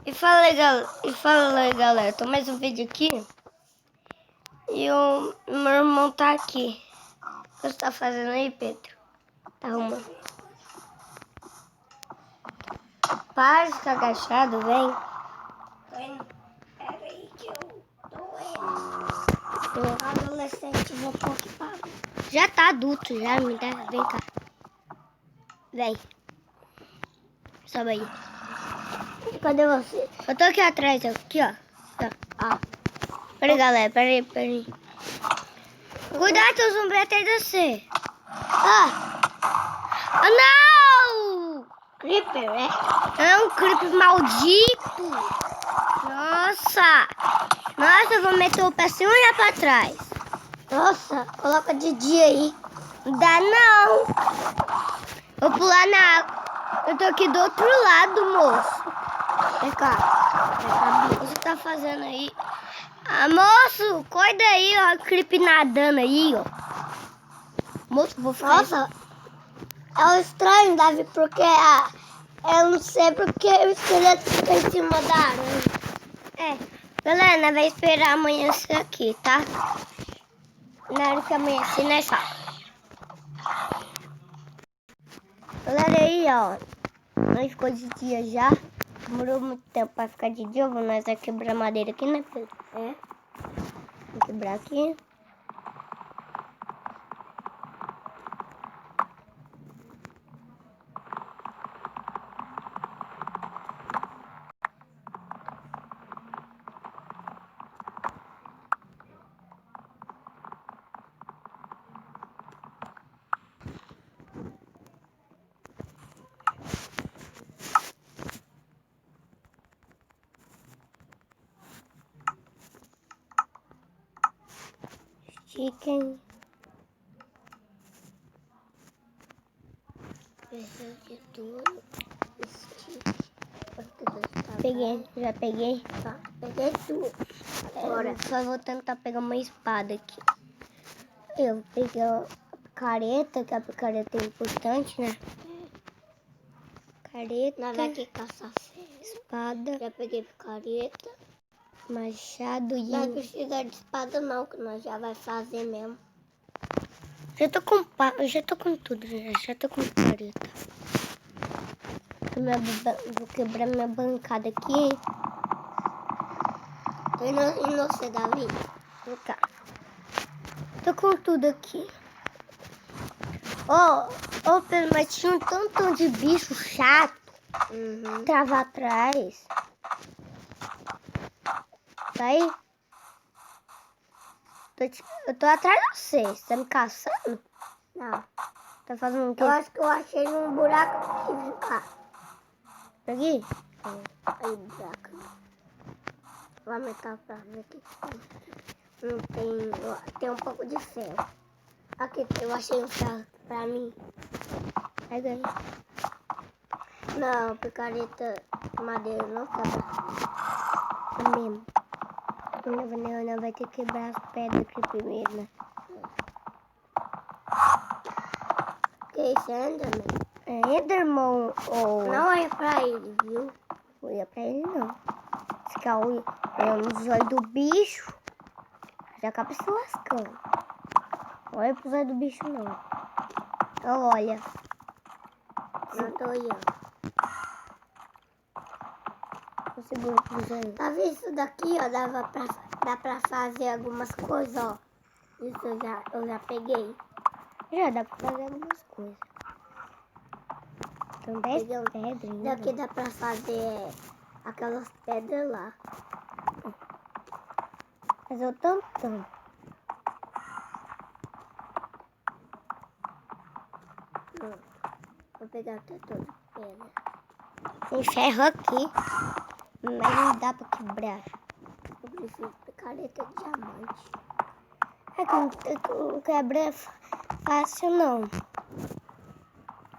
E fala aí, galera. Tô mais um vídeo aqui. E o meu irmão tá aqui. O que você tá fazendo aí, Pedro? Tá arrumando. Para de ficar agachado, vem. Tô indo. Pera aí que eu tô indo. Eu adolescente, vou preocupado. Já tá adulto, já. Me dá. Vem cá. Vem. Sobe aí. Cadê você? Eu tô aqui atrás, aqui, ó. Ó. Peraí, galera, peraí. Cuidado, o zumbi atrás de você. Ah, não! Creeper, é? É um creeper maldito. Nossa, eu vou meter o pé assim e olhar pra trás. Nossa, coloca de dia aí. Não dá, não. Vou pular na água. Eu tô aqui do outro lado, moço. Vem cá. O que você tá fazendo aí? Ah, moço, cuida aí, ó. Creep nadando aí, ó. Moço, vou ficar... Nossa, é estranho, Davi, porque eu não sei porque o esqueleto fica em cima da aranha. É, galera, nós vamos esperar amanhecer aqui, tá? Na hora que amanhecer, nós fala. Galera, aí, ó. Nós ficou de dia já. Demorou muito tempo pra ficar de dia. Nós vamos quebrar madeira aqui, né, Pedro? É. Vou quebrar aqui. Chicken. Preciso de tudo. Já peguei. Tá, peguei tudo. Agora, só vou tentar pegar uma espada aqui. Eu peguei a picareta, que a picareta é importante, né? Careta. Nós vamos aqui caçar espada. Já peguei picareta. Machado e... Não precisa de espada não, que nós já vai fazer mesmo. Eu já tô com tudo, já tô com picareta. Vou quebrar minha bancada aqui. Tô indo em você, Davi. Vem cá. Tô com tudo aqui. Pedro, mas tinha um tanto de bicho chato. Tava atrás. Tá aí? Eu tô atrás de você. Você tá me caçando? Não. Tá fazendo o quê? Eu acho que eu achei um buraco aqui. Aqui? Aí, buraco. Vou aumentar pra ver aqui. Tem um pouco de ferro. Aqui, eu achei um ferro pra mim. Pega aí. Não, picareta madeira não quebra. É mesmo. Não vai ter que quebrar as pedras aqui primeiro, né? Que isso é Enderman? É Enderman ou... Não é pra ele, viu? Não é pra ele, não. Esse aqui é um zóio do bicho. Já acaba se lascando. Olha pro zóio do bicho, não. Então, olha. Não tô olhando. Eu seguro pro zóio. Tá vendo isso daqui, ó? Dá pra fazer algumas coisas, ó. Isso eu já peguei. Já dá pra fazer algumas coisas. São 10 pedras ainda. Daqui dá pra fazer aquelas pedras lá. Mas eu tanto. Vou pegar até toda pedra. Tem ferro aqui, mas não dá pra quebrar. Eu prefiro picareta de diamante. É que não quebra fácil, não.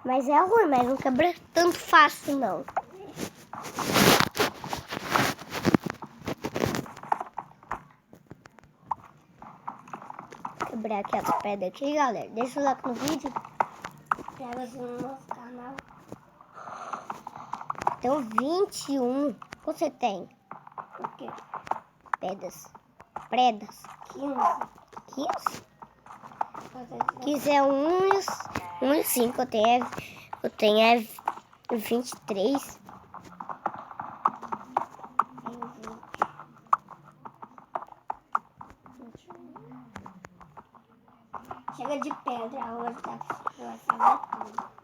Mas é ruim, mas não quebra tanto fácil, não. Vou quebrar aqui as pedras aqui, galera. Deixa o like no vídeo. Inscreva-se no nosso canal. Então, 21. Você tem? O quê? Pedras. Predas. 15. 15? 15 é 1 e 5. Eu tenho 23. Tem 20. 21. Chega de pedra, hoje dá pra fazer tudo.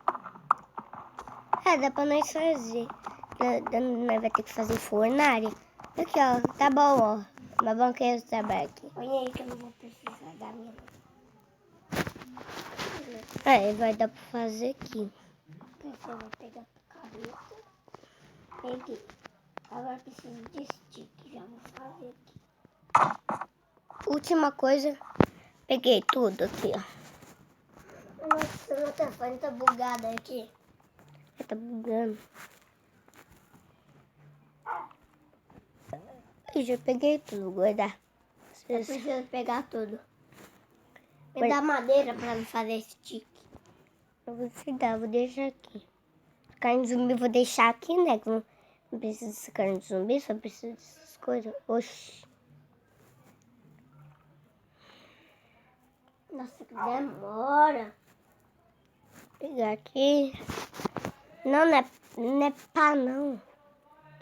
Dá pra nós fazer. Nós vai ter que fazer fornalha. Aqui, ó. Tá bom, ó. Mas vamos querer esse trabalho aqui. Põe aí que eu não vou precisar da minha. Vai dar pra fazer aqui. Eu vou pegar a cabeça. Peguei. Agora preciso de stick. Já vou fazer aqui. Última coisa. Peguei tudo aqui, ó. Nossa, meu telefone tá bugado aqui. Tá bugando. Eu já peguei tudo, vou guardar. Eu preciso pegar tudo. Me dá madeira pra me fazer stick. Eu vou te dar, vou deixar aqui. Carne de zumbi eu vou deixar aqui, né? Que eu não preciso de carne de zumbi, só preciso dessas coisas. Oxi. Nossa, que demora. Vou pegar aqui. Não é pá, não.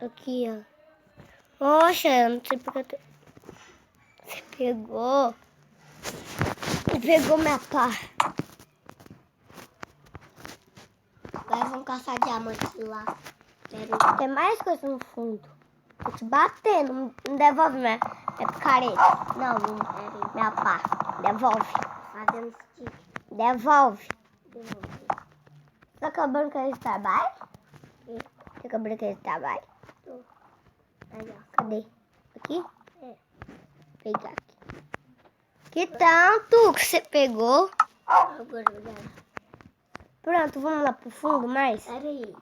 Aqui, ó. Oxa, eu não sei porque eu tô... Você pegou. Você pegou minha pá. Agora vamos caçar diamantes lá. Tem mais coisa no fundo. Vou te bater, não devolve minha picareta. Não, minha pá. Devolve. Fazendo stick. Devolve. Tá acabando com esse trabalho? Tá acabando com esse trabalho? Tô. Aí, ó. Cadê? Aqui? Vou pegar aqui. Que tanto que você pegou? Agora. Pronto, vamos lá pro fundo mais? Pera aí.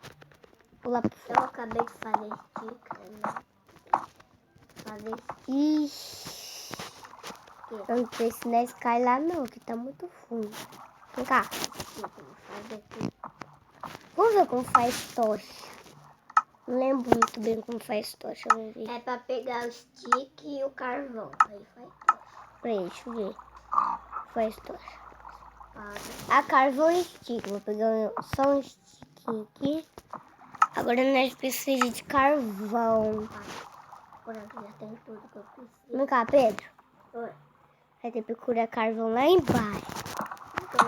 Vou lá pro fundo. Eu acabei de fazer stick. Fazer Ixi. Eu não sei se nós cai lá não, que tá muito fundo. Vem cá. fazer aqui. Vamos ver como faz tocha. Não lembro muito bem como faz tocha. Vamos ver. É pra pegar o stick e o carvão. Aí faz tocha. Peraí, deixa eu ver. Faz tocha. A carvão e stick. Vou pegar só um stick aqui. Agora nós precisamos de carvão. Agora já tem tudo que eu preciso. Vem cá, Pedro. Oi. Vai ter que procurar carvão lá embaixo.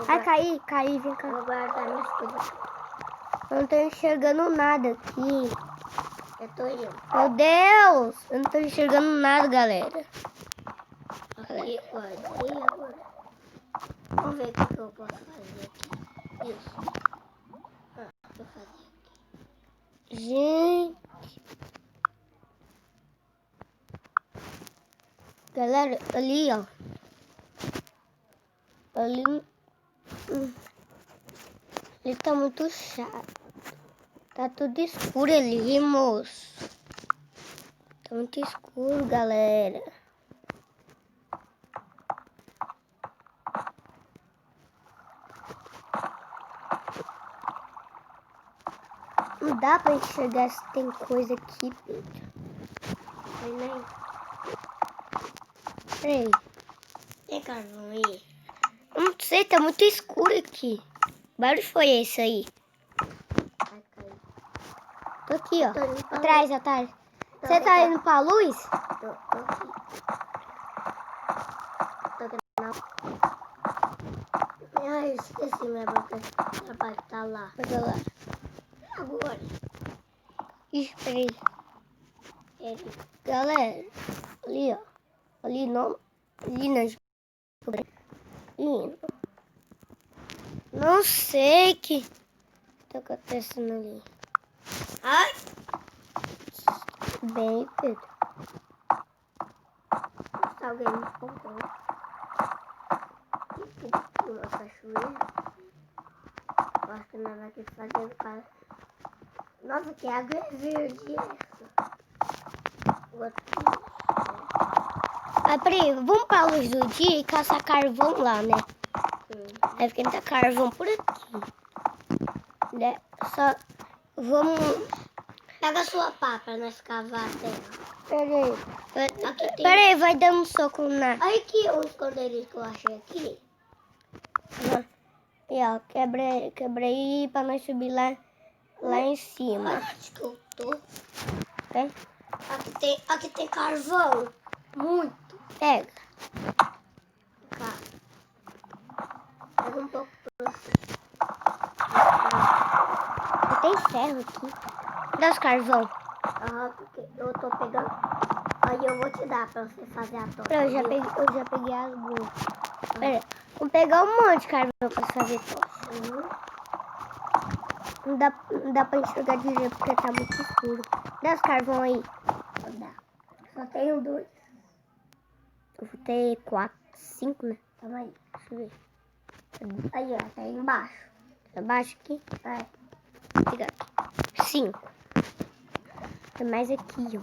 Vai cair, vem cá. Eu vou guardar minhas coisas. Eu não tô enxergando nada aqui. Eu tô indo. Meu Deus! Eu não tô enxergando nada, galera. Aqui, guardei agora. Vamos ver o que eu posso fazer aqui. Isso. Vou fazer aqui. Gente. Galera, ali, ó. Ali tá muito chato. Tá tudo escuro ali, moço. Tá muito escuro, galera. Não dá pra enxergar se tem coisa aqui, Pedro. Peraí. Tem carvão aí? Não sei, tá muito escuro aqui. Que barulho foi esse aí? Vai cair. Tô aqui, ó. Tô indo pra Atrás, atrás. Você tá indo pra luz? Tô aqui. Tô aqui na... Ai, eu esqueci minha boca. Minha parte tá lá. Olha lá. Agora. Ixi, peraí. Ele. Galera, ali, ó. Ali não. Ali nas. Não sei o que tá acontecendo ali. Ai! Bem, Pedro. Se alguém me contou. Uma cachoeira. Acho que nós aqui fazendo casa. Nossa, que água é verde essa. O outro Peraí, vamos pra luz do dia e caçar carvão lá, né? Vai esquentar carvão por aqui. Né? Só vamos Pega a sua pá pra nós cavar a terra. Peraí. Aqui tem... Peraí, vai dando um soco na... Olha aqui o esconderijo que eu achei aqui. E ó, quebrei pra nós subir lá em cima. Olha onde que eu tô. Né? Aqui tem carvão. Muito. Pega. Cá. Pega um pouco pra você. Tem ferro aqui. Dá os carvão. Porque eu tô pegando. Aí eu vou te dar pra você fazer a torta. Eu já peguei algumas. Pera, vou pegar um monte de carvão pra fazer tocha. Não dá pra enxergar direito porque tá muito escuro. Dá os carvão aí. Vou dar. Só tenho 2. Eu vou ter 4, 5, né? Calma aí. Deixa eu ver. Aí, ó. Tá aí embaixo. Abaixo aqui. É. Pegar aqui. 5. Tem mais aqui, ó.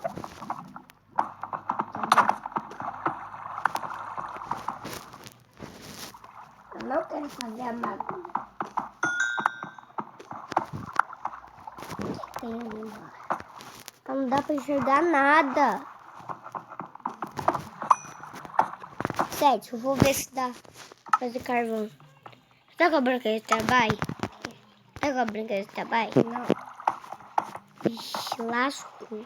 Eu não quero fazer a bagunça. O que tem ali embaixo? Não dá pra enxergar nada. 7, eu vou ver se dá pra fazer carvão. Tá com a branca de trabalho? Tá com a branca de trabalho? Não. Ixi, lascou.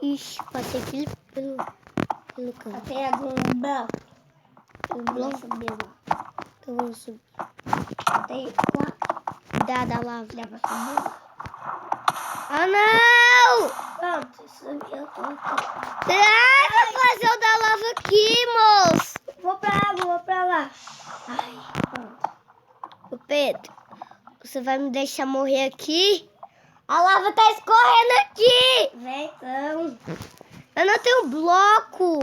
Ixi, passei pelo canto. Só tem algum bloco. O Vou bloco subir lá. que eu vou subir. Só tem 4. Dá lava. Dá pra subir lá. Ah, não! Pronto, subi. Eu tô aqui. Ah, vou fazer o da lava aqui, moço. Vou pra lá. Ai, pronto. Ô, Pedro, você vai me deixar morrer aqui? A lava tá escorrendo aqui. Vem então. Eu não tenho bloco.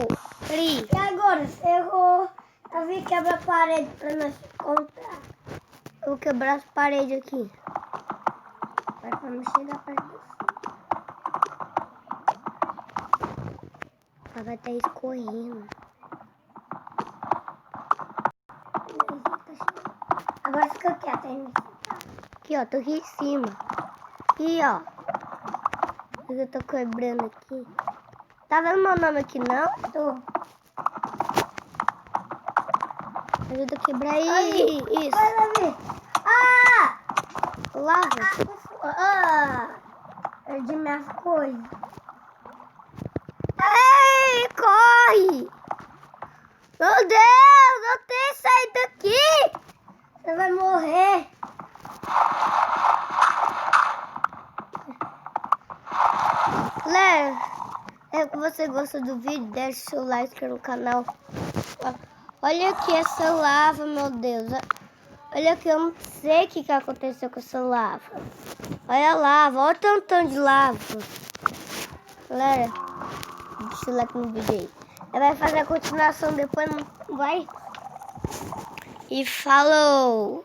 Peraí. E agora? Você errou. Eu vim quebrar a parede pra nós encontrar. Eu vou quebrar as paredes aqui. Vai pra não chegar perto do fim. Ela vai estar escorrendo. Agora fica quieto aí. Aqui, ó. Tô aqui em cima. Aqui, ó. Eu tô quebrando aqui. Tá vendo meu nome aqui, não? Tô. Ajuda a quebrar aí. Aí. Isso. Vai lá ver. Ah! Lava. Perdi minhas coisas. Ei, corre! Meu Deus, eu tenho que sair daqui! Você vai morrer. Galera, é que você gosta do vídeo, deixa o seu like, inscreva no canal. Olha aqui essa lava, meu Deus. Olha aqui, eu não sei o que aconteceu com essa lava. Olha a lava, olha o tantão de lava. Galera, deixa o like no vídeo aí. Vai fazer a continuação depois, não vai? E falou!